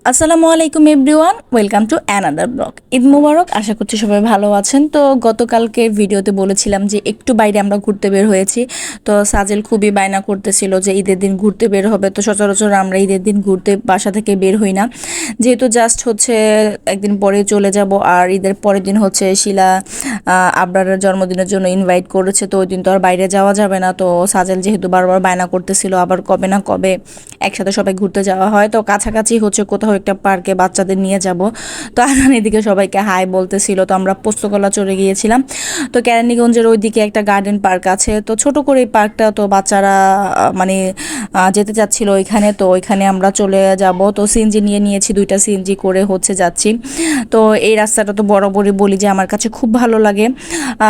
আসসালামু আলাইকুম everyone, welcome to another blog. Eid মুবারক। আশা করছি সবাই ভালো আছেন। তো গতকালকে ভিডিওতে বলেছিলাম যে একটু বাইরে আমরা ঘুরতে বের হয়েছি। তো সাজেল খুবই বায়না করতেছিল যে ঈদের দিন ঘুরতে বের হবে। তো সচরাচর আমরা ঈদের দিন ঘুরতে বাসা থেকে বের হই না, যেহেতু জাস্ট হচ্ছে একদিন পরে চলে যাব। আর ঈদের পরের দিন হচ্ছে শিলা আবরারের জন্মদিনের জন্য ইনভাইট করেছে, তো ওই দিন তো আর বাইরে যাওয়া যাবে না। তো সাজেল যেহেতু বারবার বায়না করতেছিল আবার কবে না কবে একসাথে সবাই ঘুরতে যাওয়া হয়, তো কাছাকাছি হচ্ছে কোথাও একটা পার্কে বাচ্চাদের নিয়ে যাব। তো আনান এদিকে সবাইকে হাই বলতেছিল। তো আমরা পোস্তকলা চলে গিয়েছিলাম। তো কেরানীগঞ্জের ওইদিকে একটা গার্ডেন পার্ক আছে, তো ছোট করে এই পার্কটা, তো বাচ্চারা মানে যেতে চাচ্ছিল ওইখানে। তো ওইখানে আমরা চলে যাব। তো সিএনজি নিয়ে নিয়েছি, 2টা সিএনজি করে হচ্ছে যাচ্ছি। তো এই রাস্তাটা তো বরাবরই বলি যে আমার কাছে খুব ভালো লাগে।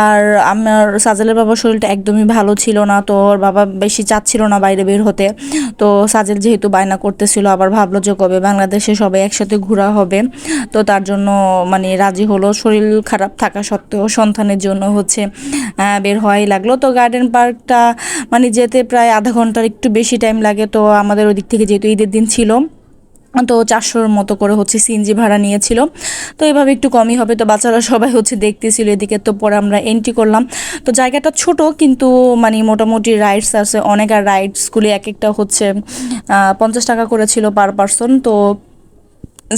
আর আমার সাজেলের বাবার শরীরটা একদমই ভালো ছিল না, তো ওর বাবা বেশি চাচ্ছিল না বাইরে বের হতে। তো সাজেল যেহেতু বায়না করতেছিল, আবার ভাবলো যে কবে বাংলাদেশে সবাই একসাথে ঘোরা হবে, তো তার জন্য মানে রাজি হলো। শরীর খারাপ থাকা সত্ত্বেও সন্তানের জন্য হচ্ছে বের হওয়াই লাগলো। তো গার্ডেন পার্কটা মানে যেতে প্রায় আধা ঘন্টার একটু বেশি টাইম লাগে। তো আমাদের ওই দিক থেকে যেহেতু ঈদের দিন ছিল, তো 400-র মতো করে হচ্ছে সিএনজি ভাড়া নিয়েছিল। তো এভাবে একটু কমই হবে। তো বাচ্চারা সবাই হচ্ছে দেখতেছিল এদিকে। তো পরে আমরা এন্ট্রি করলাম। তো জায়গাটা ছোট, কিন্তু মানে মোটামুটি রাইডস আছে অনেক। আর রাইডসগুলি এক একটা হচ্ছে 50 টাকা করে ছিল পার পারসন। তো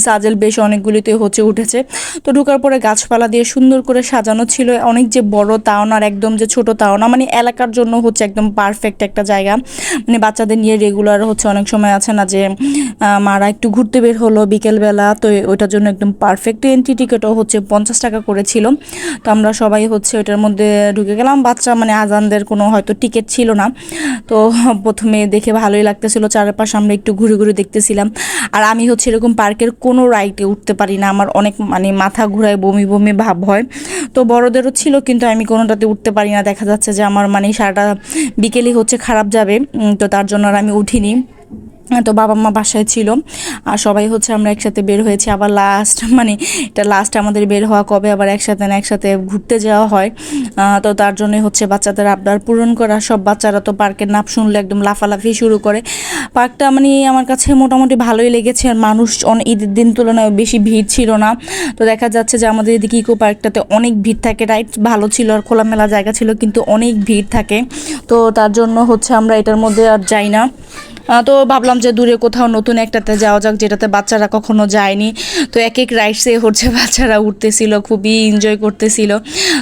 সাজেল বেশ অনেকগুলিতে হচ্ছে উঠেছে। তো ঢোকার পরে গাছপালা দিয়ে সুন্দর করে সাজানো ছিল। অনেক যে বড় তাও না, আর একদম যে ছোট তাও না, মানে এলাকার জন্য হচ্ছে একদম পারফেক্ট একটা জায়গা। মানে বাচ্চাদের নিয়ে রেগুলার হচ্ছে অনেক সময় আছে না যে মারা একটু ঘুরতে বের হলো বিকেলবেলা, তো ওইটার জন্য একদম পারফেক্ট। এন্ট্রি টিকিটও হচ্ছে 50 টাকা করেছিল। তো আমরা সবাই হচ্ছে ওইটার মধ্যে ঢুকে গেলাম। বাচ্চা মানে আজানদের কোনো হয়তো টিকিট ছিল না। তো প্রথমে দেখে ভালোই লাগতেছিল, চারপাশে আমরা একটু ঘুরে ঘুরে দেখতেছিলাম। আর আমি হচ্ছে এরকম পার্কের কোনো রাইডে উঠতে পারি না, আমার অনেক মানে মাথা ঘুরায়, বমি বমি ভাব হয়। তো বড়দেরও ছিল, কিন্তু আমি কোনোটাতে উঠতে পারি না। দেখা যাচ্ছে যে আমার মানে সারাটা বিকেলই হচ্ছে খারাপ যাবে। তো তার জন্য আর আমি উঠিনি। তো বাবা মা বাসায় ছিল, আর সবাই হচ্ছে আমরা একসাথে বের হয়েছি। আবার লাস্ট মানে এটা লাস্ট আমাদের বের হওয়া, কবে আবার একসাথে না একসাথে ঘুরতে যাওয়া হয়। তো তার জন্যই হচ্ছে বাচ্চাদের আবদার পূরণ করা। সব বাচ্চারা তো পার্কের নাম শুনলে একদম লাফালাফি শুরু করে। পার্কটা মানে আমার কাছে মোটামুটি ভালোই লেগেছে। আর মানুষ ঈদের দিন তুলনায় বেশি ভিড় ছিল না। তো দেখা যাচ্ছে যে আমাদের এদিকে ইকো পার্কটাতে অনেক ভিড় থাকে। রাইড ভালো ছিল আর খোলামেলা জায়গা ছিল, কিন্তু অনেক ভিড় থাকে। তো তার জন্য হচ্ছে আমরা এটার মধ্যে আর যাই না। তো ভাবলাম যে দূরে কোথাও নতুন একটাতে যাওয়া যাক, যেটাতে বাচ্চারা কখনো যায়নি। তো এক এক রাইডসে হচ্ছে বাচ্চারা উঠতেছিল, খুবই এনজয় করতেছিল।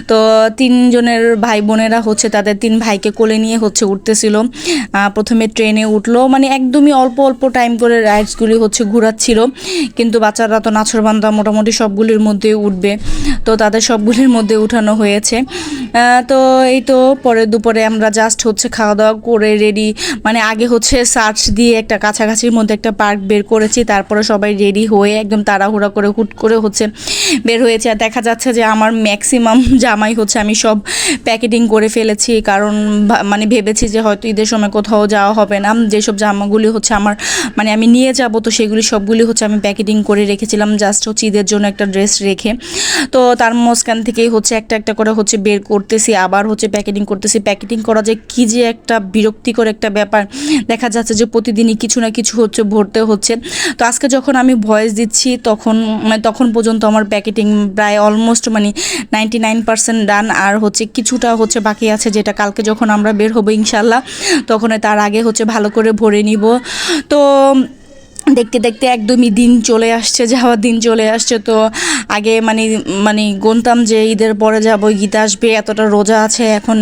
তো 3জনের ভাই বোনেরা হচ্ছে তাদের 3 ভাইকে কোলে নিয়ে হচ্ছে উঠতেছিল। প্রথমে ট্রেনে উঠলো, মানে একদমই অল্প অল্প টাইম করে রাইডসগুলি হচ্ছে ঘোরাচ্ছিল। কিন্তু বাচ্চারা তো নাছোড়বান্দা, মোটামুটি সবগুলির মধ্যে উঠবে। তো তাদের সবগুলির মধ্যে উঠানো হয়েছে। তো এই তো পরে দুপুরে আমরা জাস্ট হচ্ছে খাওয়া দাওয়া করে রেডি, মানে আগে হচ্ছে সার্চ দিয়ে একটা কাছাকাছির মধ্যে একটা পার্ক বের করেছি। তারপরে সবাই রেডি হয়ে একদম তাড়াহুড়া করে হুট করে হচ্ছে বের হয়েছে। আর দেখা যাচ্ছে যে আমার ম্যাক্সিমাম জামাই হচ্ছে আমি সব প্যাকেটিং করে ফেলেছি, কারণ মানে ভেবেছি যে হয়তো ঈদের সময় কোথাও যাওয়া হবে না। যেসব জামাগুলি হচ্ছে আমার মানে আমি নিয়ে যাব, তো সেগুলি সবগুলি হচ্ছে আমি প্যাকেটিং করে রেখেছিলাম, জাস্ট হচ্ছে ঈদের জন্য একটা ড্রেস রেখে। তো তার মাঝখান থেকেই হচ্ছে একটা একটা করে হচ্ছে বের করতেছি, আবার হচ্ছে প্যাকেটিং করতেছি। প্যাকেটিং করা যে কী যে একটা বিরক্তিকর একটা ব্যাপার। দেখা যাচ্ছে যে প্রতিদিনই কিছু না কিছু হচ্ছে ভরতে হচ্ছে। তো আজকে যখন আমি ভয়েস দিচ্ছি তখন পর্যন্ত আমার প্যাকেটিং প্রায় অলমোস্ট মানে 99% ডান। আর হচ্ছে কিছুটা হচ্ছে বাকি আছে, যেটা কালকে যখন আমরা বের হবো ইনশাল্লাহ, তখন তার আগে হচ্ছে ভালো করে ভরে নিব। তো দেখতে দেখতে একদমই দিন চলে আসছে, যাওয়ার দিন চলে আসছে। তো আগে মানে মানে গুনতাম যে ঈদের পরে যাব, ঈদ আসবে, এতটা রোজা আছে। এখন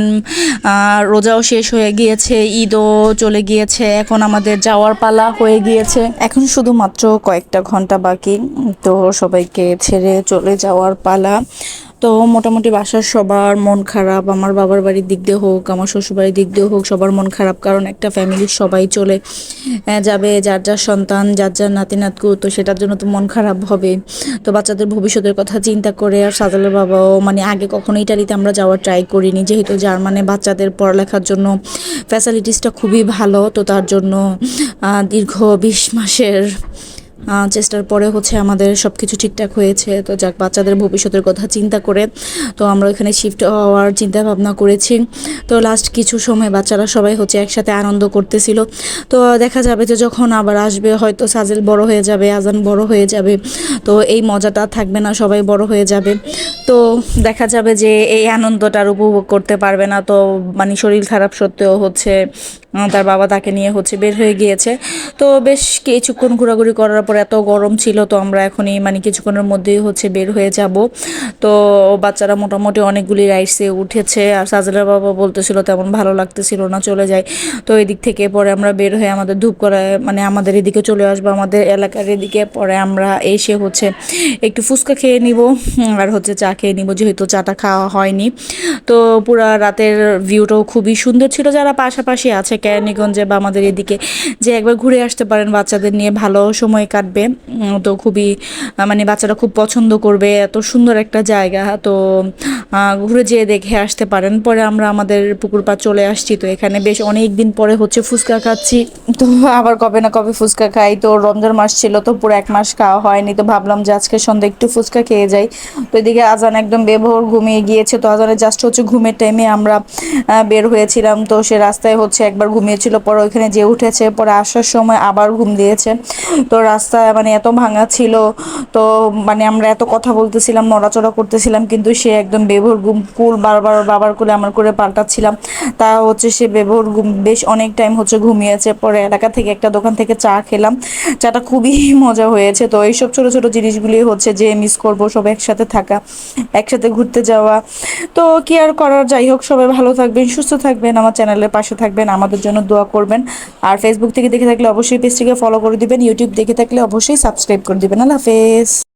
রোজাও শেষ হয়ে গিয়েছে, ঈদও চলে গিয়েছে, এখন আমাদের যাওয়ার পালা হয়ে গিয়েছে। এখন শুধুমাত্র কয়েকটা ঘন্টা বাকি, তো সবাইকে ছেড়ে চলে যাওয়ার পালা। তো মোটামুটি বাসার সবার মন খারাপ, আমার বাবার বাড়ির দিক দিয়ে হোক, আমার শ্বশুরবাড়ির দিক দিয়ে হোক, সবার মন খারাপ। কারণ একটা ফ্যামিলির সবাই চলে যাবে, যার যার সন্তান, যার যার নাতি নাতকু, তো সেটার জন্য তো মন খারাপ হবে। তো বাচ্চাদের ভবিষ্যতের কথা চিন্তা করে। আর সাজালের বাবাও মানে আগে কখনো ইটালিতে আমরা যাওয়ার ট্রাই করিনি, যেহেতু জার্মানে বাচ্চাদের পড়ালেখার জন্য ফ্যাসিলিটিসটা খুবই ভালো। তো তার জন্য দীর্ঘ 20 মাসের চেষ্টার পরে হচ্ছে আমাদের সব কিছু ঠিকঠাক হয়েছে। তো যাক, বাচ্চাদের ভবিষ্যতের কথা চিন্তা করে তো আমরা এখানে শিফট হওয়ার চিন্তা ভাবনা করেছি। তো লাস্ট কিছু সময় বাচ্চারা সবাই হচ্ছে একসাথে আনন্দ করতেছিল। তো দেখা যাবে যে যখন আবার আসবে হয়তো সাজেল বড় হয়ে যাবে, আজান বড় হয়ে যাবে, তো এই মজাটা থাকবে না, সবাই বড় হয়ে যাবে। তো দেখা যাবে যে এই আনন্দটার উপভোগ করতে পারবে না। তো মানে শরীর খারাপ সত্ত্বেও হচ্ছে তার বাবা তাকে নিয়ে হচ্ছে বের হয়ে গিয়েছে। তো বেশ কিছুক্ষণ ঘোরাঘুরি করার পর এত গরম ছিল, তো আমরা এখনই মানে কিছুক্ষণের মধ্যেই হচ্ছে বের হয়ে যাব। তো বাচ্চারা মোটামুটি অনেকগুলি রাইডসে উঠেছে, আর সাজেলের বাবা বলতেছিল তেমন ভালো লাগতেছিল না, চলে যায়। তো এদিক থেকে পরে আমরা বের হয়ে আমাদের ধূপগড়ায় মানে আমাদের এদিকে চলে আসবো, আমাদের এলাকার এদিকে। পরে আমরা এসে হচ্ছে একটু ফুচকা খেয়ে নিব আর হচ্ছে চা খেয়ে নিব, যেহেতু চাটা খাওয়া হয়নি। তো পুরা রাতের ভিউটাও খুবই সুন্দর ছিল। যারা পাশাপাশি আছে কেরানীগঞ্জে বা আমাদের এদিকে, যে একবার ঘুরে আসতে পারেন, বাচ্চাদের নিয়ে ভালো সময় কাটবে। তো খুবই মানে বাচ্চারা খুব পছন্দ করবে, এত সুন্দর একটা জায়গা। তো ঘুরে যেয়ে দেখে আসতে পারেন। পরে আমরা আমাদের পুকুর পাড় চলে আসছি। তো এখানে বেশ অনেক দিন পরে হচ্ছে ফুচকা খাচ্ছি। তো আবার কবে না কবে ফুচকা খাই। তো রমজান মাস ছিল, তো পুরো এক মাস খাওয়া হয়নি। তো ভাবলাম যে আজকে সন্ধ্যা একটু ফুচকা খেয়ে যাই। তো এদিকে আজান একদম বেভোর ঘুমিয়ে গিয়েছে। তো আজানের জাস্ট হচ্ছে ঘুমের টাইমে আমরা বের হয়েছিলাম। তো সে রাস্তায় হচ্ছে একবার ঘুমিয়েছিল, পরে ওইখানে যে উঠেছে, পরে আসার সময় আবার ঘুম দিয়েছে। তো রাস্তায় মানে এত ভাঙা ছিল, তো মানে আমরা এত কথা বলতেছিলাম, নড়াচড়া করতেছিলাম, কিন্তু সে একদম বেভোর ঘুম। কুল বারবার বাবার কোলে আমার করে পাল্টাচ্ছিলাম, তা হচ্ছে সে বেভোর ঘুম, বেশ অনেক টাইম হচ্ছে ঘুমিয়েছে। পরে এলাকা থেকে একটা দোকান থেকে চা খেলাম, চাটা খুবই মজা হয়েছে। তো এইসব ছোট ছোট জিনিসগুলি হচ্ছে যে মিস করব, সব একসাথে থাকা, একসাথে ঘুরতে যাওয়া। তো কি আর করার, যাই হোক, সবাই ভালো থাকবেন, সুস্থ থাকবেন, আমার চ্যানেলের পাশে থাকবেন, আমাদের জন্য দোয়া করবেন। আর ফেসবুক থেকে দেখে থাকলে অবশ্যই পেজটিকে ফলো করে দিবেন, ইউটিউব দেখে থাকলে অবশ্যই সাবস্ক্রাইব করে দিবেন। আল্লাহ হাফেজ।